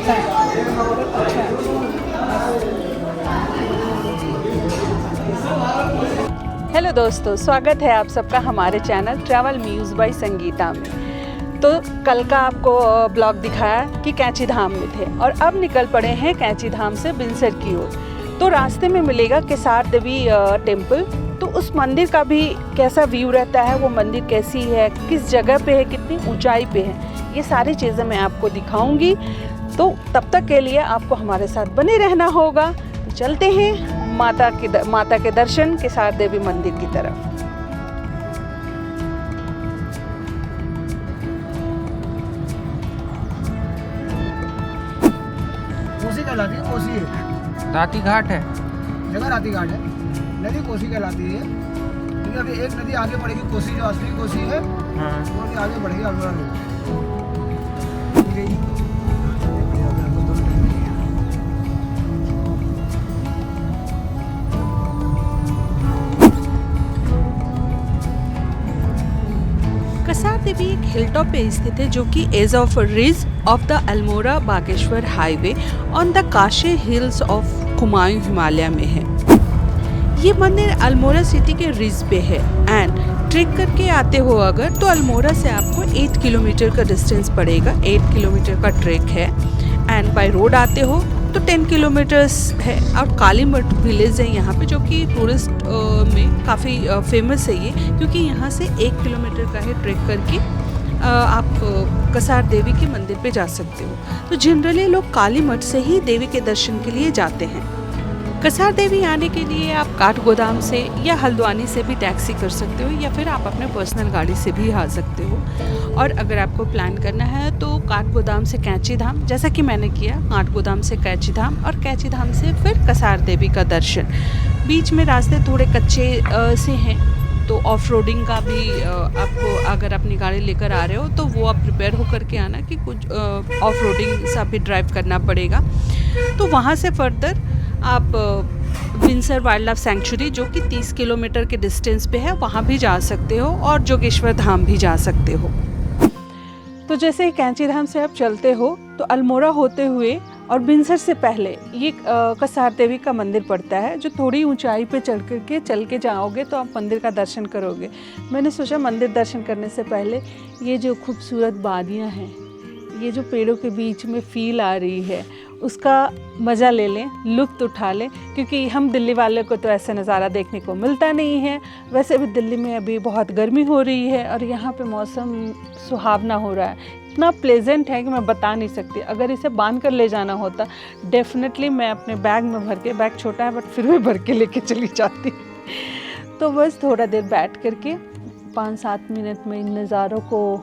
अच्छा है। हेलो दोस्तों, स्वागत है आप सबका हमारे channel travel muse by Sangeeta में। तो कल का आपको ब्लॉग दिखाया कि कैंची धाम में थे और अब निकल पड़े हैं कैंची धाम से बिनसर की ओर। तो रास्ते में मिलेगा केसार देवी टेम्पल। तो उस मंदिर का भी कैसा व्यू रहता है, वो मंदिर कैसी है, किस जगह पे है, कितनी ऊंचाई पे है, ये सारी चीज़ें मैं आपको दिखाऊंगी। तो तब तक के लिए आपको हमारे साथ बने रहना होगा। तो चलते हैं माता के दर्शन केसार देवी मंदिर की तरफ। कोसी कहलाती है, कोसी है, राती घाट है, जगह राती घाट है, नदी कोसी कहलाती है। क्योंकि अभी एक नदी आगे बढ़ेगी, कोसी जो असली कोसी है वो अभी आगे बढ़ेगी अल्मोड़ा रोड। कसार देवी एक हिल टॉप पे स्थित है जो कि edge of ridge of the Almora Bageshwar highway on the Kashi hills of Kumaon Himalaya में है। ये मंदिर अल्मोड़ा सिटी के रिज पे है एंड ट्रेक करके आते हो अगर तो अल्मोड़ा से आपको 8 किलोमीटर का डिस्टेंस पड़ेगा। 8 किलोमीटर का ट्रेक है एंड बाय रोड आते हो तो 10 किलोमीटर्स है। और कालीमठ विलेज है यहाँ पे, जो कि टूरिस्ट में काफ़ी फेमस है ये, क्योंकि यहाँ से 1 किलोमीटर का है ट्रेक करके आप कसार देवी के मंदिर पे जा सकते हो। तो जनरली लोग कालीमठ से ही देवी के दर्शन के लिए जाते हैं। कसार देवी आने के लिए आप काठगोदाम से या हल्द्वानी से भी टैक्सी कर सकते हो या फिर आप अपने पर्सनल गाड़ी से भी आ सकते हो। और अगर आपको प्लान करना है तो काठगोदाम से कैंची धाम, जैसा कि मैंने किया, काठगोदाम से कैंची धाम और कैंची धाम से फिर कसार देवी का दर्शन। बीच में रास्ते थोड़े कच्चे से हैं, तो ऑफ रोडिंग का भी आपको, अगर अपनी गाड़ी लेकर आ रहे हो तो वो आप प्रिपेयर होकर के आना कि कुछ ऑफ रोडिंग सा भी ड्राइव करना पड़ेगा। तो वहाँ से फर्दर आप बिनसर वाइल्ड लाइफ सेंचुरी, जो कि 30 किलोमीटर के डिस्टेंस पे है, वहाँ भी जा सकते हो और जोगेश्वर धाम भी जा सकते हो। तो जैसे ही कैंची धाम से आप चलते हो तो अल्मोड़ा होते हुए और बिनसर से पहले ये कसार देवी का मंदिर पड़ता है, जो थोड़ी ऊंचाई पे चल के जाओगे तो आप मंदिर का दर्शन करोगे। मैंने सोचा मंदिर दर्शन करने से पहले ये जो खूबसूरत वादियाँ हैं, ये जो पेड़ों के बीच में फील आ रही है, उसका मज़ा ले लें, लुत्फ़ उठा लें, क्योंकि हम दिल्ली वाले को तो ऐसा नज़ारा देखने को मिलता नहीं है। वैसे भी दिल्ली में अभी बहुत गर्मी हो रही है और यहाँ पे मौसम सुहावना हो रहा है, इतना प्लेजेंट है कि मैं बता नहीं सकती। अगर इसे बांध कर ले जाना होता डेफिनेटली मैं अपने बैग में भर के, बैग छोटा है बट फिर भी भर के लेके चली जाती। तो बस थोड़ा देर बैठ करके 5-7 मिनट में इन नज़ारों को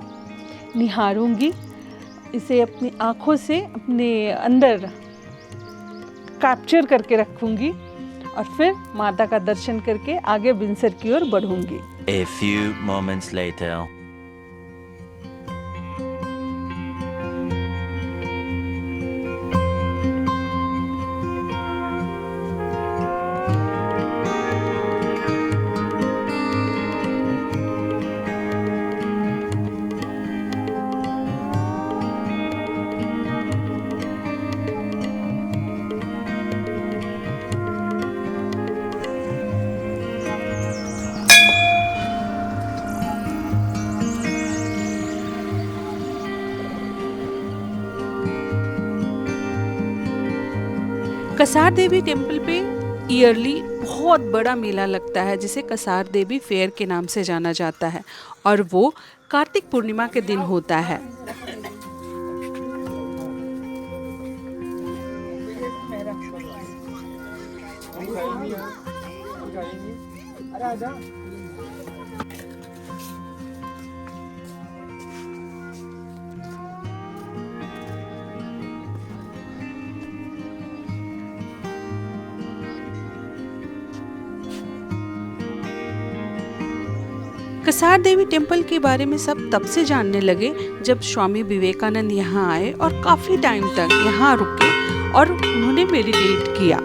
निहारूंगी, इसे अपनी आँखों से अपने अंदर कैप्चर करके रखूंगी और फिर माता का दर्शन करके आगे बिनसर की ओर बढ़ूंगी। A few moments later. Kasar Devi temple पे ईयरली बहुत बड़ा मेला लगता है, जिसे कसार देवी फेयर के नाम से जाना जाता है, और वो कार्तिक पूर्णिमा के दिन होता है। कसार देवी टेम्पल के बारे में सब तब से जानने लगे जब स्वामी विवेकानंद यहाँ आए और काफ़ी टाइम तक यहाँ रुके और उन्होंने मेडिटेट किया।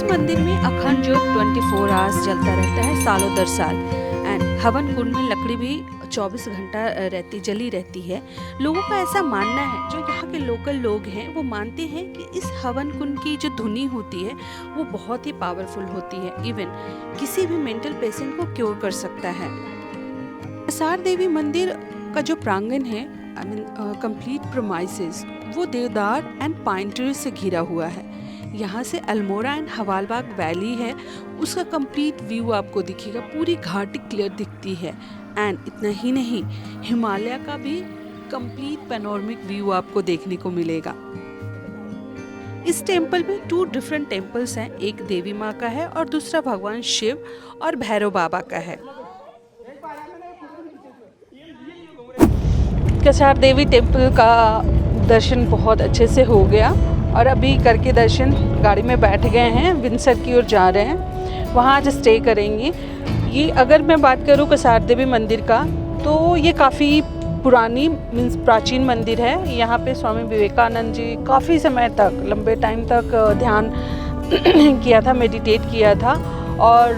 मंदिर में अखंड ज्योत 24 आवर्स जलता रहता है सालों दर साल। एंड हवन कुंड में लकड़ी भी 24 घंटा जली रहती है। लोगों का ऐसा मानना है, जो यहाँ के लोकल लोग हैं वो मानते हैं कि इस हवन कुंड की जो धुनी होती है वो बहुत ही पावरफुल होती है, इवन किसी भी मेंटल पेशेंट को क्योर कर सकता है। कसार देवी मंदिर का जो प्रांगण है, कंप्लीट प्रोमाइसेस, वो देवदार एंड पाइन ट्री से घिरा हुआ है। यहाँ से अल्मोड़ा एंड हवालबाग वैली है, उसका कंप्लीट व्यू आपको दिखेगा, पूरी घाटी क्लियर दिखती है। एंड इतना ही नहीं, हिमालय का भी कंप्लीट पैनोरमिक व्यू आपको देखने को मिलेगा। इस टेम्पल में 2 डिफरेंट टेम्पल्स हैं, एक देवी माँ का है और दूसरा भगवान शिव और भैरव बाबा का है। कसार देवी टेम्पल का दर्शन बहुत अच्छे से हो गया और अभी करके दर्शन गाड़ी में बैठ गए हैं, विंसर की ओर जा रहे हैं, वहाँ आज स्टे करेंगे। ये अगर मैं बात करूँ कसार देवी मंदिर का, तो ये काफ़ी पुरानी मीन्स प्राचीन मंदिर है। यहाँ पे स्वामी विवेकानंद जी काफ़ी समय तक, लंबे टाइम तक ध्यान किया था, मेडिटेट किया था। और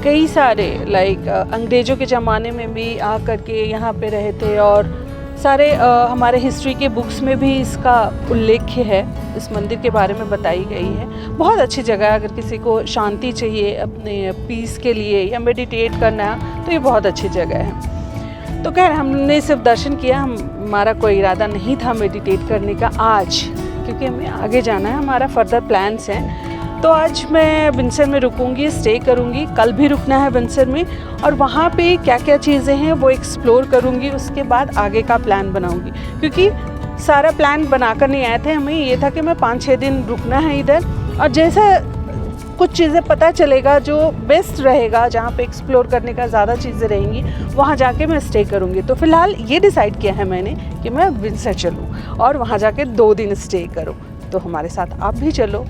कई सारे अंग्रेज़ों के ज़माने में भी आ करके यहाँ पे रहे थे और सारे हमारे हिस्ट्री के बुक्स में भी इसका उल्लेख है, इस मंदिर के बारे में बताई गई है। बहुत अच्छी जगह है, अगर किसी को शांति चाहिए अपने पीस के लिए या मेडिटेट करना, तो ये बहुत अच्छी जगह है। तो खैर हमने सिर्फ दर्शन किया, हमारा कोई इरादा नहीं था मेडिटेट करने का आज, क्योंकि हमें आगे जाना है, हमारा फर्दर प्लान्स हैं। तो आज मैं विंसर में रुकूंगी, स्टे करूंगी, कल भी रुकना है विंसर में, और वहाँ पे क्या क्या चीज़ें हैं वो एक्सप्लोर करूंगी। उसके बाद आगे का प्लान बनाऊंगी, क्योंकि सारा प्लान बनाकर नहीं आए थे, हमें ये था कि मैं 5-6 दिन रुकना है इधर, और जैसा कुछ चीज़ें पता चलेगा जो बेस्ट रहेगा, जहाँ पे एक्सप्लोर करने का ज़्यादा चीज़ें रहेंगी, वहाँ जाके मैं स्टे करूँगी। तो फ़िलहाल ये डिसाइड किया है मैंने कि मैं विंसर चलूँ और वहाँ जाके 2 दिन स्टे करूँ। तो हमारे साथ आप भी चलो।